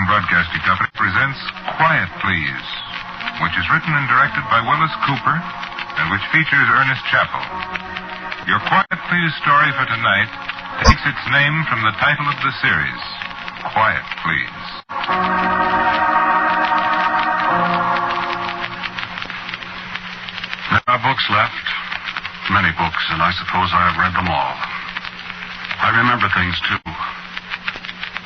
Broadcasting Company presents Quiet Please, which is written and directed by Willis Cooper and which features Ernest Chappell. Your Quiet Please story for tonight takes its name from the title of the series, Quiet Please. There are books left, many books, and I suppose I have read them all. I remember things, too.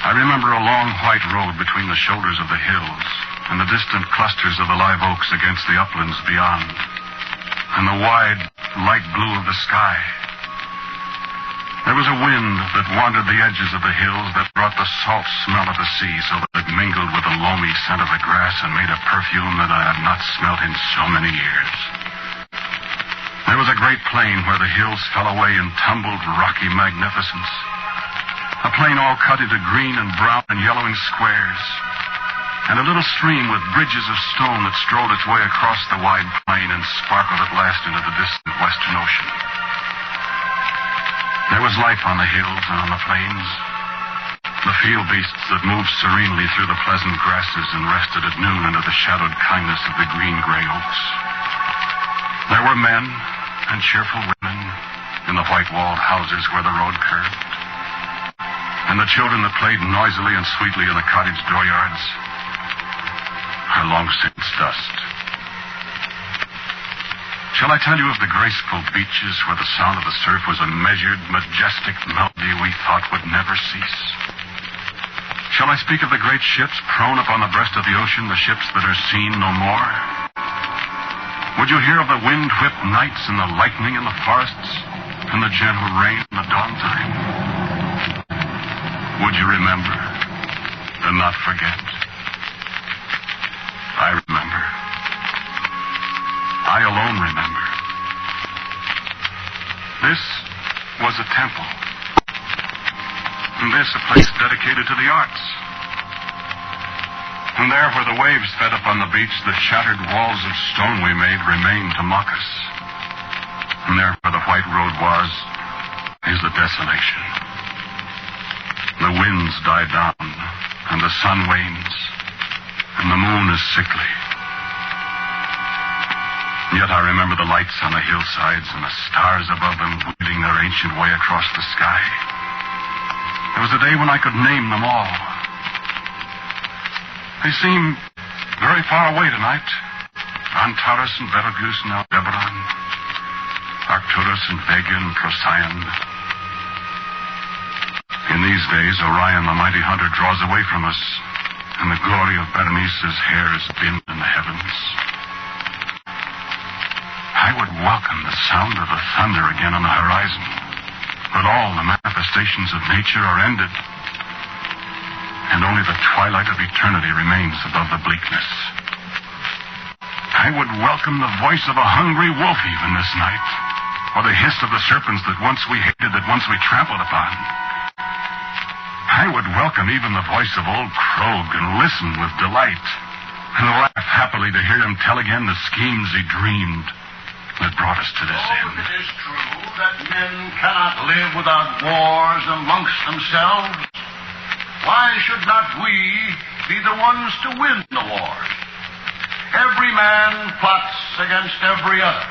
I remember a long white road between the shoulders of the hills and the distant clusters of the live oaks against the uplands beyond, and the wide, light blue of the sky. There was a wind that wandered the edges of the hills that brought the salt smell of the sea so that it mingled with the loamy scent of the grass and made a perfume that I had not smelt in so many years. There was a great plain where the hills fell away in tumbled, rocky magnificence. A plain all cut into green and brown and yellowing squares, and a little stream with bridges of stone that strolled its way across the wide plain and sparkled at last into the distant western ocean. There was life on the hills and on the plains. The field beasts that moved serenely through the pleasant grasses and rested at noon under the shadowed kindness of the green-gray oaks. There were men and cheerful women in the white-walled houses where the road curved, and the children that played noisily and sweetly in the cottage dooryards are long since dust. Shall I tell you of the graceful beaches where the sound of the surf was a measured, majestic melody we thought would never cease? Shall I speak of the great ships prone upon the breast of the ocean, the ships that are seen no more? Would you hear of the wind-whipped nights and the lightning in the forests and the gentle rain in the dawn time? Would you remember and not forget? I remember. I alone remember. This was a temple. And this a place dedicated to the arts. And there where the waves fed upon the beach, the shattered walls of stone we made remain to mock us. And there where the white road was is the desolation. The winds die down, and the sun wanes, and the moon is sickly. Yet I remember the lights on the hillsides and the stars above them wheeling their ancient way across the sky. There was a day when I could name them all. They seem very far away tonight. Antares and Betelgeuse and Aldebaran, Arcturus and Vega and Procyon. In these days, Orion, the mighty hunter, draws away from us, and the glory of Berenice's hair is dimmed in the heavens. I would welcome the sound of the thunder again on the horizon, but all the manifestations of nature are ended, and only the twilight of eternity remains above the bleakness. I would welcome the voice of a hungry wolf even this night, or the hiss of the serpents that once we hated, that once we trampled upon. I would welcome even the voice of old Krog and listen with delight and laugh happily to hear him tell again the schemes he dreamed that brought us to this end. It is true that men cannot live without wars amongst themselves. Why should not we be the ones to win the war? Every man plots against every other,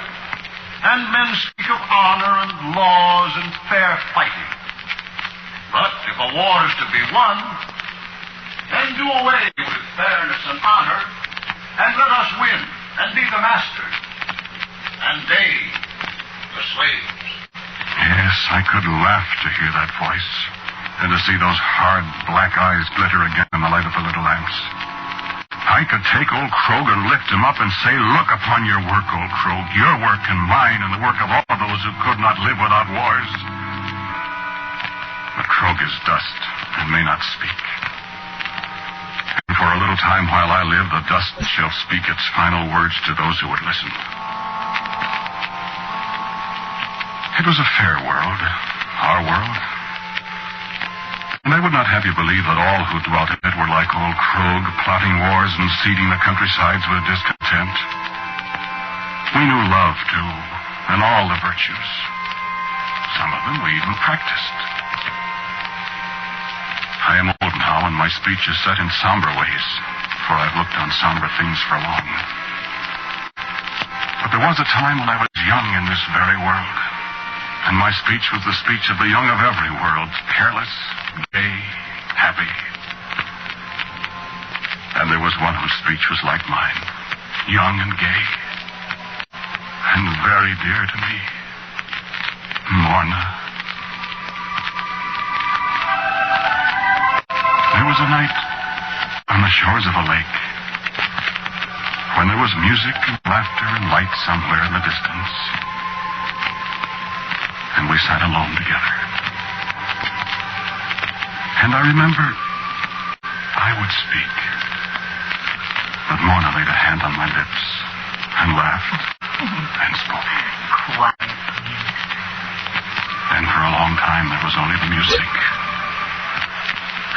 and men speak of honor and laws and fair fighting. But if a war is to be won, then do away with fairness and honor, and let us win and be the masters, and they the slaves. Yes, I could laugh to hear that voice, and to see those hard black eyes glitter again in the light of the little lamps. I could take old Krog and lift him up and say, "Look upon your work, old Krog, your work and mine and the work of all those who could not live without wars." But Krog is dust and may not speak. And for a little time while I live, the dust shall speak its final words to those who would listen. It was a fair world, Our world. And I would not have you believe that all who dwelt in it were like old Krog, plotting wars and seeding the countrysides with discontent. We knew love, too, and all the virtues. Some of them we even practiced. I am old now, and my speech is set in somber ways, for I've looked on somber things for long. But there was a time when I was young in this very world, and my speech was the speech of the young of every world, careless, gay, happy. And there was one whose speech was like mine, young and gay, and very dear to me, Morna. There was a night on the shores of a lake when there was music and laughter and light somewhere in the distance, and we sat alone together. And I remember I would speak, but Morna laid a hand on my lips and laughed and spoke. Quiet. And for a long time there was only the music,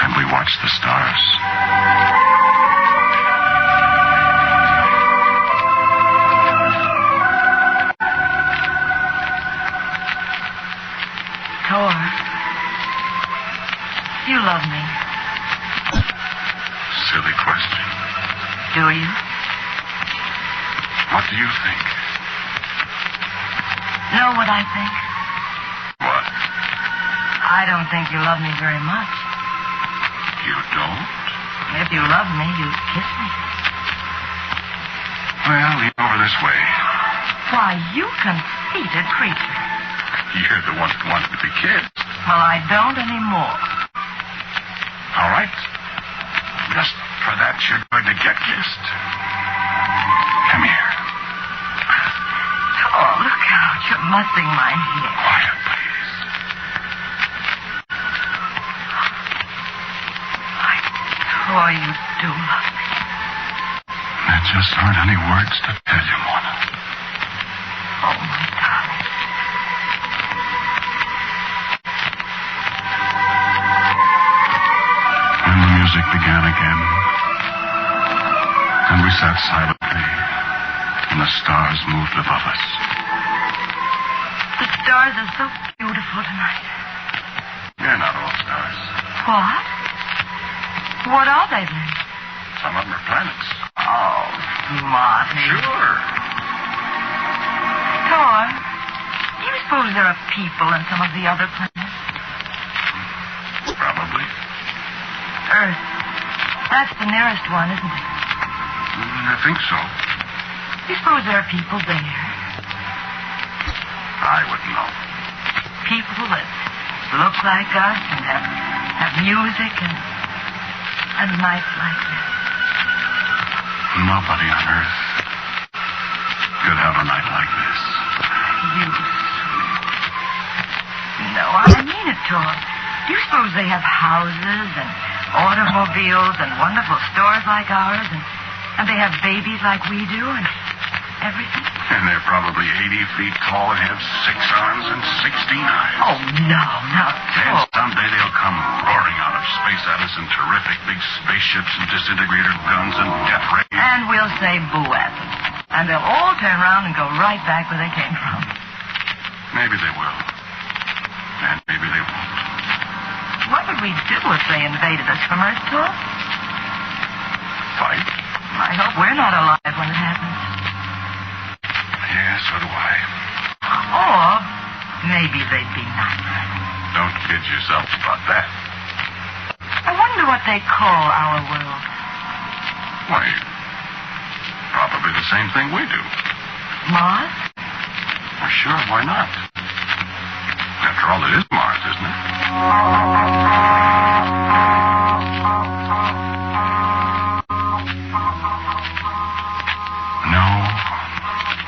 and we watched the stars. Tor, you love me, Silly question. do you? What do you think? Know what I think? What? I don't think you love me very much. You don't? If you love me, you'd kiss me. Well, lean over this way. Why, you conceited creature. You're the one who wanted to be kissed. Well, I don't anymore. All right. Just for that, you're going to get kissed. Come here. Oh, look out. You're mussing my hair. Quiet, please. Tor, you do love me. There just aren't any words to tell you, Mona. Oh, my darling. When the music began again, and we sat silently, and the stars moved above us. The stars are so beautiful tonight. They're not all stars. What? What are they then? Some of them are planets. Oh, Marty. Sure. Tor, do you suppose there are people on some of the other planets? Probably. Earth. That's the nearest one, isn't it? I think so. Do you suppose there are people there? I wouldn't know. People that look like us and have music and nights like this. Nobody on Earth could have a night like this. You sweet. No, I mean it, Tor. Do you suppose they have houses and automobiles and wonderful stores like ours and they have babies like we do and everything? And they're probably 80 feet tall and have 6 arms and 16 eyes. Oh, no, now, And Tor. someday they'll come roaring out of space at us in terrific big spaceships and disintegrator guns and death rays. And we'll say boo at them. And they'll all turn around and go right back where they came from. Maybe they will. And maybe they won't. What would we do if they invaded us from Earth, Tor? Fight? I hope we're not alive when it happens. Yeah, so do I. Or maybe they'd be nice. Don't kid yourself about that. I wonder what they call our world. Why, probably the same thing we do. Mars? Well, sure, why not? After all, it is Mars, isn't it? No,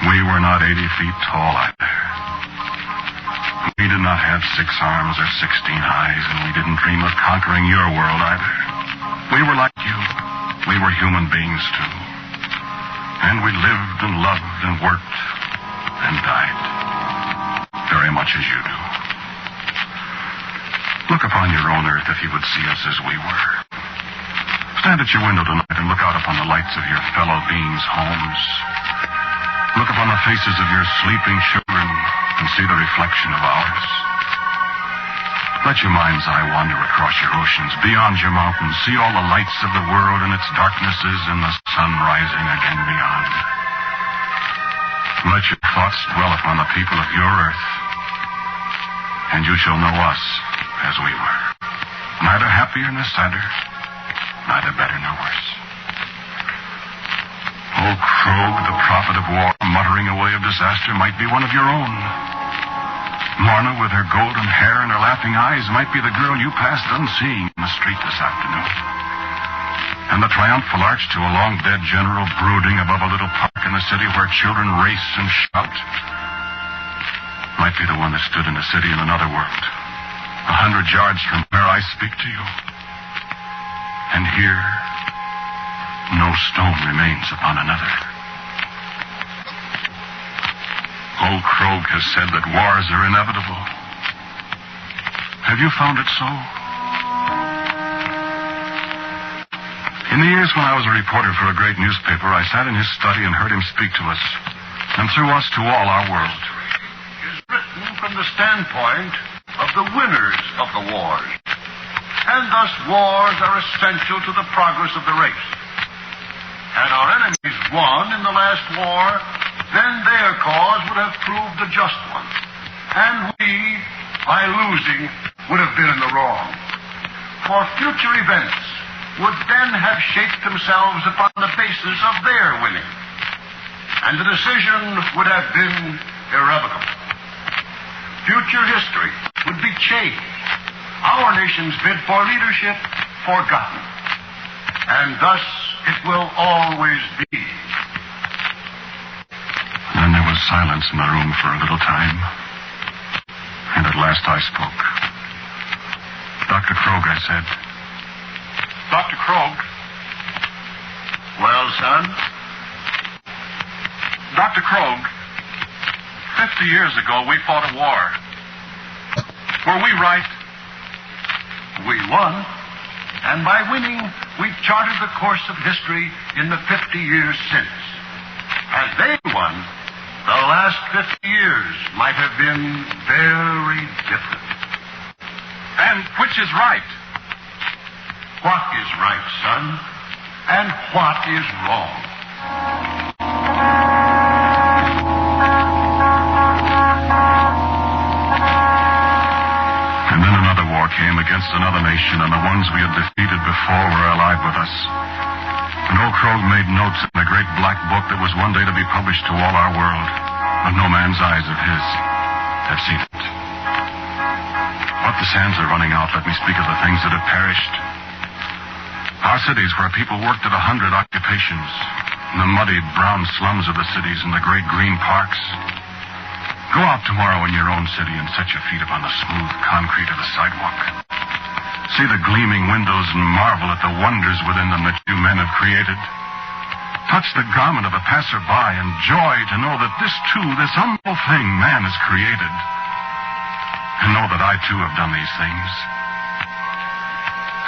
we were not 80 feet tall either. We did not have 6 arms or 16 eyes, and we didn't dream of conquering your world either. We were like you. We were human beings, too. And we lived and loved and worked and died very much as you do. Look upon your own earth if you would see us as we were. Stand at your window tonight and look out upon the lights of your fellow beings' homes. Look upon the faces of your sleeping children and see the reflection of ours. Let your mind's eye wander across your oceans, beyond your mountains. See all the lights of the world and its darknesses and the sun rising again beyond. Let your thoughts dwell upon the people of your earth, and you shall know us as we were. Neither happier nor sadder, neither better nor worse. Old Krogh, the prophet of war, muttering away of disaster, might be one of your own. Morna, with her golden hair and her laughing eyes, might be the girl you passed unseeing in the street this afternoon. And the triumphal arch to a long-dead general brooding above a little park in the city where children race and shout might be the one that stood in a city in another world, 100 yards from where I speak to you. And here, no stone remains upon another. Old Krogh has said that wars are inevitable. Have you found it so? In the years when I was a reporter for a great newspaper, I sat in his study and heard him speak to us, and through us to all our world. Is written from the standpoint of the winners of the wars. And thus wars are essential to the progress of the race. Had our enemies won in the last war, then their cause would have proved the just one. And we, by losing, would have been in the wrong. For future events would then have shaped themselves upon the basis of their winning. And the decision would have been irrevocable. Future history would be changed. Our nation's bid for leadership forgotten. And thus it will always be. Then there was silence in the room for a little time. And at last I spoke. Dr. Krogh, I said. Dr. Krogh. Well, son? Dr. Krogh, 50 years ago we fought a war. Were we right? We won. And by winning, we charted the course of history in the 50 years since. Had they won, the last 50 years might have been very different. And which is right? What is right, son? And what is wrong? And then another war came against another nation, and the ones we had defeated before were alive with us. And old Krogh made notes in a great black book that was one day to be published to all our world, but no man's eyes of his have seen it. What the sands are running out, let me speak of the things that have perished. Our cities where people worked at 100 occupations, in the muddy brown slums of the cities and the great green parks. Go out tomorrow in your own city and set your feet upon the smooth concrete of the sidewalk. See the gleaming windows and marvel at the wonders within them that you men have created. Touch the garment of a passerby and joy to know that this humble thing man has created. And know that I too have done these things.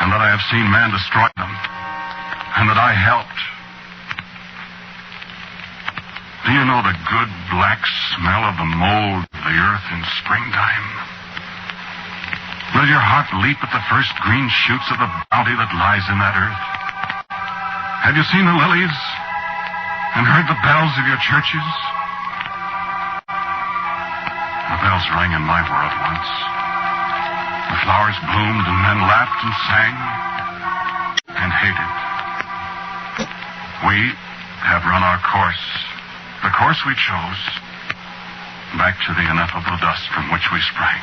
And that I have seen man destroy them. And that I helped. Do you know the good black smell of the mold of the earth in springtime? Will your heart leap at the first green shoots of the bounty that lies in that earth? Have you seen the lilies and heard the bells of your churches? The bells rang in my world once. The flowers bloomed and men laughed and sang and hated. We have run our course, the course we chose, back to the ineffable dust from which we sprang.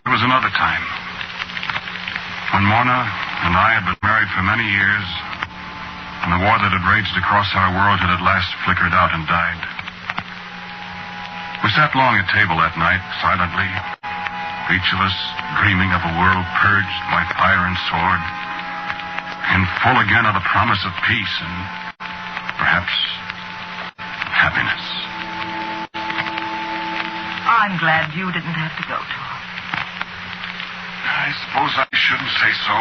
There was another time when Morna and I had been married for many years, and the war that had raged across our world had at last flickered out and died. We sat long at table that night, silently, each of us dreaming of a world purged by fire and sword, and full again of the promise of peace and perhaps happiness. I I'm glad you didn't have to go, Tor. I suppose I shouldn't say so.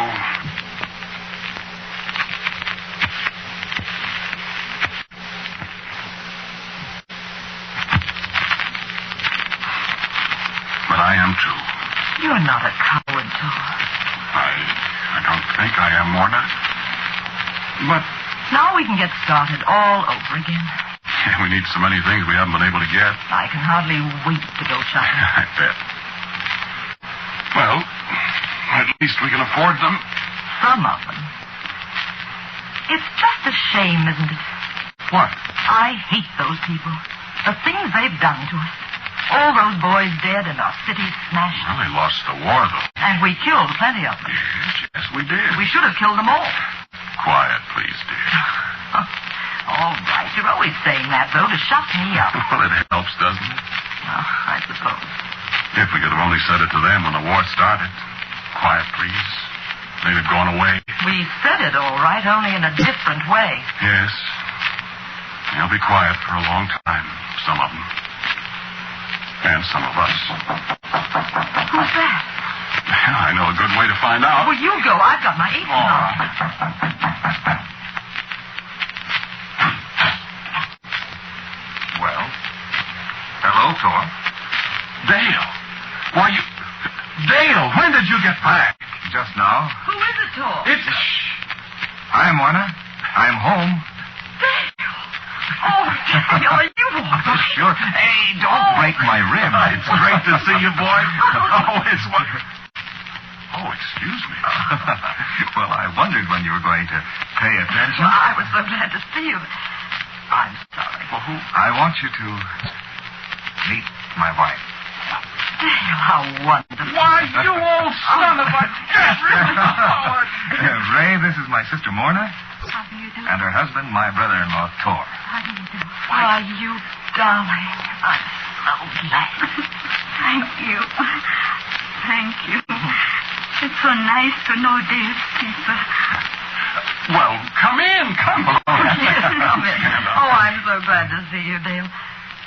But I am too. You're not a coward, Tor. I don't think I am, Morna. But Now we can get started all over again. we need so many things we haven't been able to get. I can hardly wait to go shopping. I bet. Well, at least we can afford them. Some of them. It's just a shame, isn't it? What? I hate those people. The things they've done to us. All those boys dead and our cities smashed. Well, they lost the war, though. And we killed plenty of them. Yes, we did. We should have killed them all. Quiet, please, dear. All right. You're always saying that, though, to shut me up. Well, it helps, doesn't it? Oh, I suppose. If we could have only said it to them when the war started. Quiet, please. They'd have gone away. We said it all right, only in a different way. Yes. They'll be quiet for a long time, some of them. And some of us. Who's that? I know a good way to find out. Well, you go. I've got my apron on. Well? Hello, Tor. Dale. Why, you... Dale, when did you get back? Just now. Who is it, Tor? It's... Hi, Morna. I'm home. Oh, Dale, are you all right? Sure. Hey, don't break my rib. It's great to see you, boy. Oh, it's what... Oh, excuse me. Well, I wondered when you were going to pay attention. Well, I was so glad to see you. I'm sorry. Well, who... I want you to meet my wife. Dale, how wonderful. Why, you old son of a... Ray, this is my sister Morna, How do you do? and her husband, my brother-in-law, Tor. How do you do? Why, you darling. I'm so glad. Thank you. Thank you. It's so nice to know Dale's people. Well, come in. Come on. Come in. Oh, I'm so glad to see you, Dale.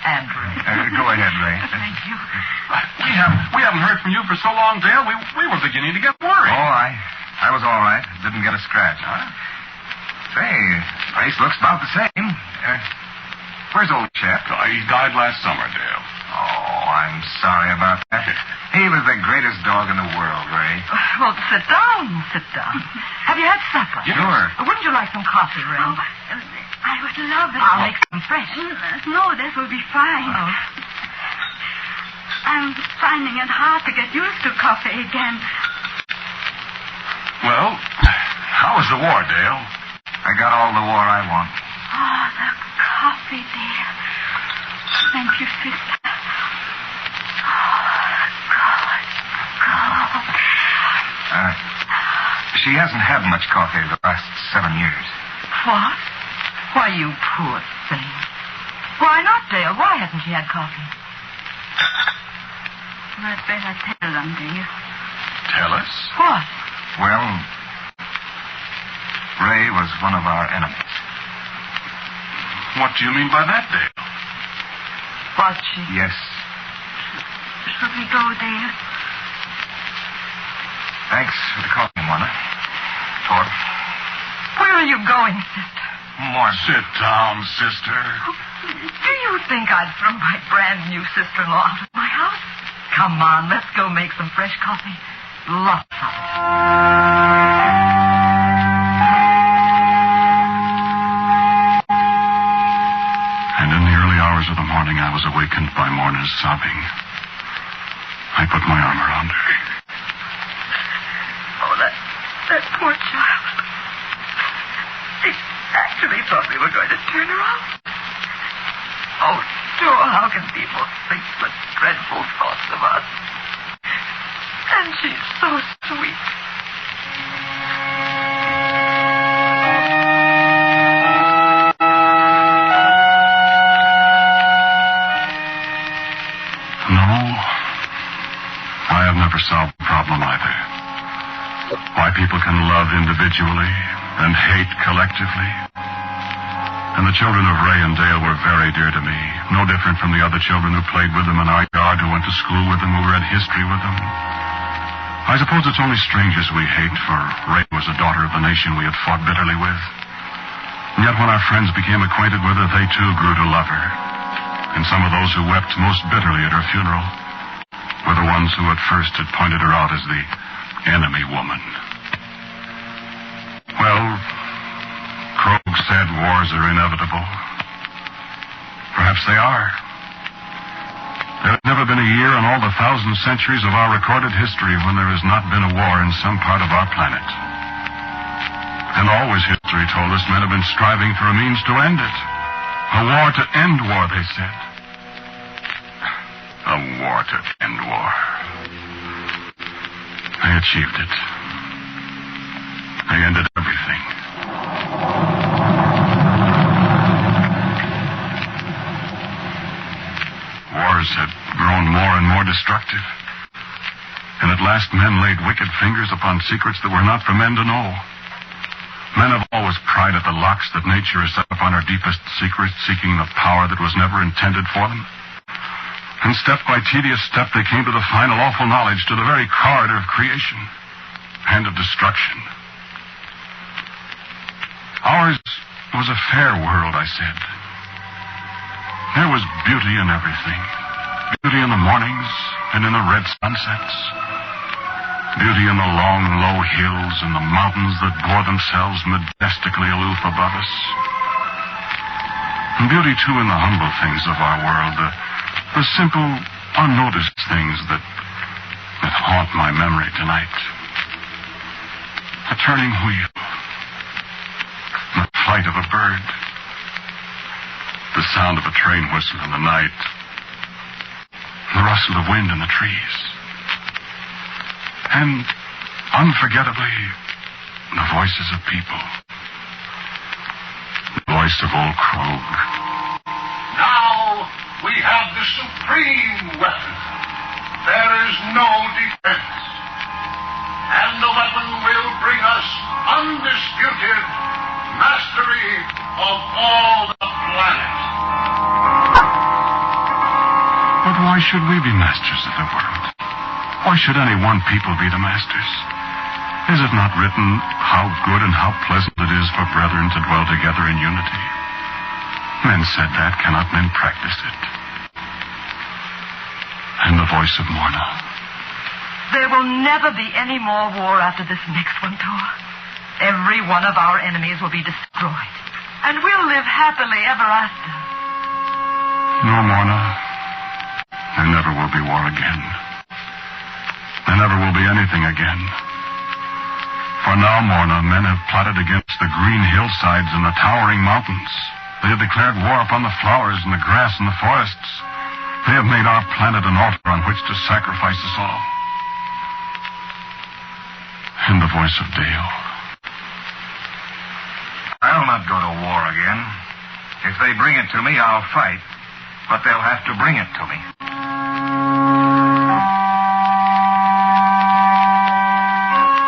And Ray. Go ahead, Ray. Thank you. We haven't heard from you for so long, Dale. We were beginning to get worried. Oh, I was all right. Didn't get a scratch. Huh? Say, face looks about the same. Where's old chap? Oh, he died last summer, Dale. Oh, I'm sorry about that. He was the greatest dog in the world, Ray. Well, sit down. Sit down. Have you had supper? Yes. Sure. Wouldn't you like some coffee, Ray? Oh, I would love it. I'll make some fresh. No, that will be fine. Oh. I'm finding it hard to get used to coffee again. Well, how was the war, Dale? I got all the war I want. Oh, the coffee, dear. Thank you, sister. Uh, she hasn't had much coffee the last 7 years. What? Why, you poor thing. Why not, Dale? Why hasn't she had coffee? I'd better tell them, dear. Tell us. What? Well, Ray was one of our enemies. What do you mean by that, Dale? Was she? Yes. Should we go, dear? Thanks for the coffee, Mona. Tor. Where are you going, sister? More. Sit down, sister. Do you think I'd throw my brand new sister-in-law out of my house? Come on, let's go make some fresh coffee. Lots of it. And in the early hours of the morning, I was awakened by Morna's sobbing. I put my arm around her. Oh, that poor child. She actually thought we were going to turn her out. Oh, sure, how can people think such dreadful thoughts of us? And she's so sweet. No, I have never solved the problem either. Why people can love individually and hate collectively. And the children of Ray and Dale were very dear to me, no different from the other children who played with them in our yard, who went to school with them, who read history with them. I suppose it's only strangers we hate, for Ray was a daughter of the nation we had fought bitterly with. And yet when our friends became acquainted with her, they too grew to love her. And some of those who wept most bitterly at her funeral were the ones who at first had pointed her out as the enemy woman. Well, Krogh said wars are inevitable. Perhaps they are. There has never been a year in all the 1,000 centuries of our recorded history when there has not been a war in some part of our planet. And always history told us men have been striving for a means to end it. A war to end war, they said. A war to end war. They achieved it. They ended everything. Wars had grown more and more destructive. And at last men laid wicked fingers upon secrets that were not for men to know. Men have always pried at the locks that nature has set upon her deepest secrets, seeking the power that was never intended for them. And step by tedious step, they came to the final awful knowledge, to the very corridor of creation and of destruction. Ours was a fair world, I said. There was beauty in everything. Beauty in the mornings and in the red sunsets. Beauty in the long, low hills and the mountains that bore themselves majestically aloof above us. And beauty, too, in the humble things of our world, the simple, unnoticed things that haunt my memory tonight. A turning wheel, the flight of a bird, the sound of a train whistle in the night, the rustle of wind in the trees. And, unforgettably, the voices of people. The voice of old Krogh. Now we have the supreme weapon. There is no defense. And the weapon will bring us undisputed mastery of all the planet. But why should we be masters of the world? Why should any one people be the masters? Is it not written how good and how pleasant it is for brethren to dwell together in unity? Men said that, cannot men practice it? And the voice of Morna. There will never be any more war after this next one, Thor. Every one of our enemies will be destroyed. And we'll live happily ever after. No, Morna. There never will be war again. There never will be anything again. For now, Morna, men have plotted against the green hillsides and the towering mountains. They have declared war upon the flowers and the grass and the forests. They have made our planet an altar on which to sacrifice us all. And the voice of Dale. I'll not go to war again. If they bring it to me, I'll fight. But they'll have to bring it to me.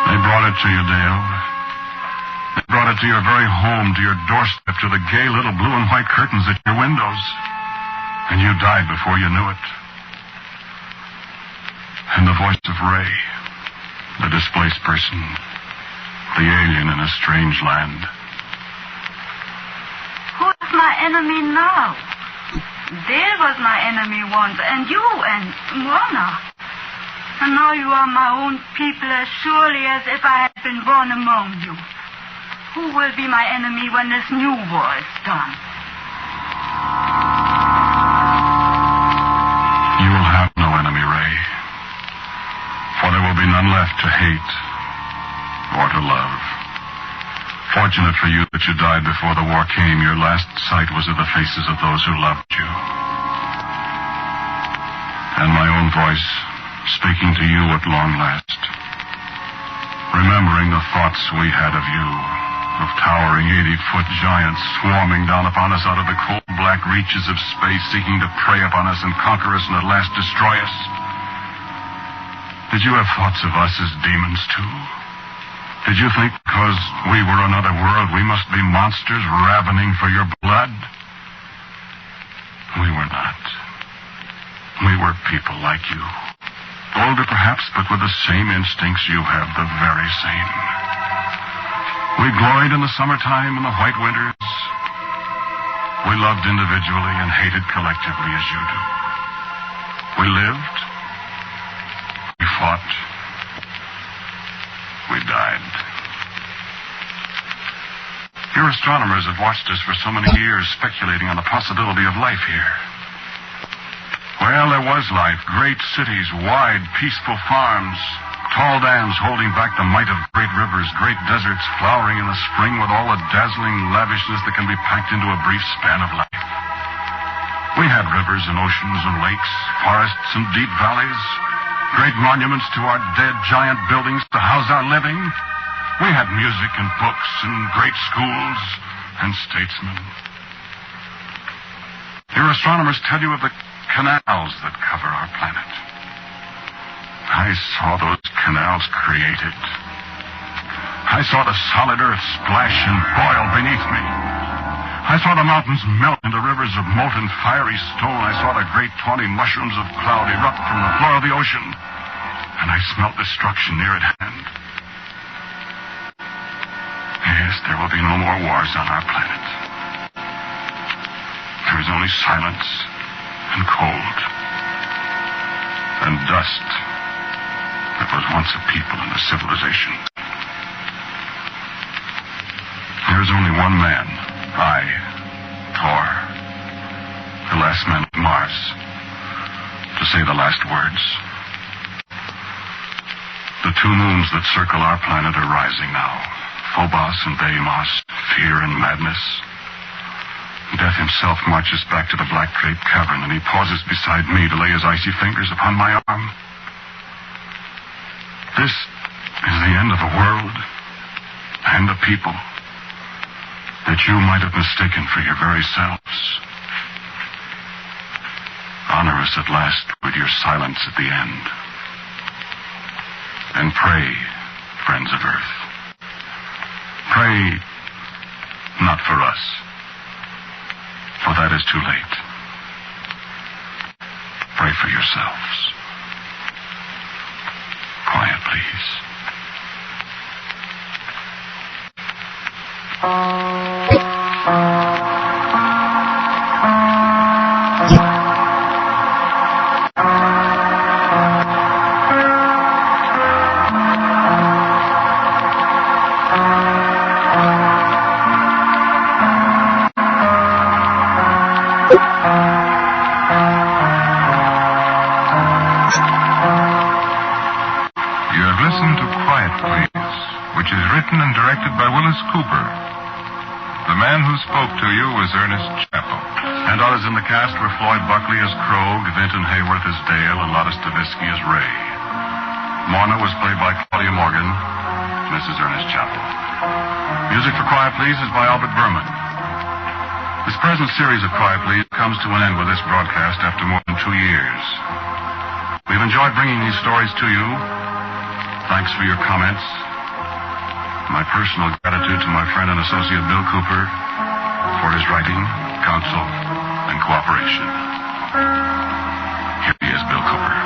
They brought it to you, Dale. They brought it to your very home, to your doorstep, to the gay little blue and white curtains at your windows. And you died before you knew it. And the voice of Ray, the displaced person, the alien in a strange land. Who is my enemy now? Dale was my enemy once, and you, and Morna. And now you are my own people as surely as if I had been born among you. Who will be my enemy when this new war is done? You will have no enemy, Ray. For there will be none left to hate or to love. Fortunate for you that you died before the war came. Your last sight was of the faces of those who loved you. And my own voice speaking to you at long last. Remembering the thoughts we had of you, of towering 80-foot giants swarming down upon us out of the cold black reaches of space, seeking to prey upon us and conquer us and at last destroy us. Did you have thoughts of us as demons, too? Did you think because we were another world, we must be monsters ravening for your blood? We were not. We were people like you. Older perhaps, but with the same instincts you have, the very same. We gloried in the summertime and the white winters. We loved individually and hated collectively as you do. We lived. We fought. We died. Your astronomers have watched us for so many years, speculating on the possibility of life here. Well, there was life. Great cities, wide, peaceful farms, tall dams holding back the might of great rivers, great deserts flowering in the spring with all the dazzling lavishness that can be packed into a brief span of life. We had rivers and oceans and lakes, forests and deep valleys, great monuments to our dead, giant buildings to house our living. We had music and books and great schools and statesmen. Your astronomers tell you of the canals that cover our planet. I saw those canals created. I saw the solid earth splash and boil beneath me. I saw the mountains melt into rivers of molten fiery stone. I saw the great tawny mushrooms of cloud erupt from the floor of the ocean. And I smelt destruction near at hand. Yes, there will be no more wars on our planet. There is only silence and cold and dust that was once a people and a civilization. There is only one man, I, Thor, the last man of Mars, to say the last words. The two moons that circle our planet are rising now. Phobos and Deimos, fear and madness. Death himself marches back to the black draped cavern, and he pauses beside me to lay his icy fingers upon my arm. This is the end of the world and the people that you might have mistaken for your very selves. Honor us at last with your silence at the end. And pray, friends of Earth. Pray not for us, for that is too late. Pray for yourselves. Quiet, please. Cooper. The man who spoke to you was Ernest Chappell. And others in the cast were Floyd Buckley as Krogh, Vinton Hayworth as Dale, and Lotta Stavisky as Ray. Morna was played by Claudia Morgan, Mrs. Ernest Chappell. Music for Quiet Please is by Albert Berman. This present series of Quiet Please comes to an end with this broadcast after more than 2 years. We've enjoyed bringing these stories to you. Thanks for your comments. My personal gratitude to my friend and associate Bill Cooper for his writing, counsel, and cooperation. Here he is, Bill Cooper.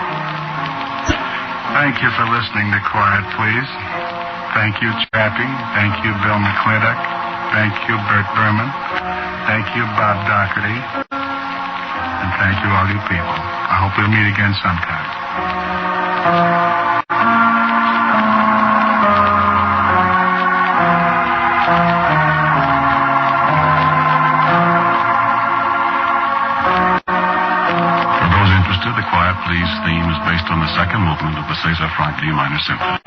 Thank you for listening to Quiet Please. Thank you, Chappie. Thank you, Bill McClintock. Thank you, Bert Berman. Thank you, Bob Doherty. And thank you, all you people. I hope we'll meet again sometime. The Quiet Please theme is based on the second movement of the César Franck D minor symphony.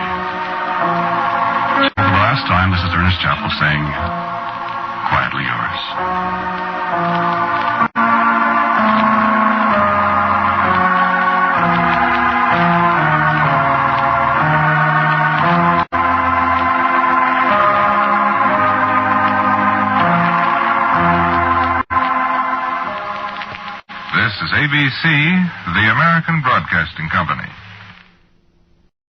For the last time, this is Ernest Chappell saying, Quietly Yours. This is ABC, the American Broadcasting Company.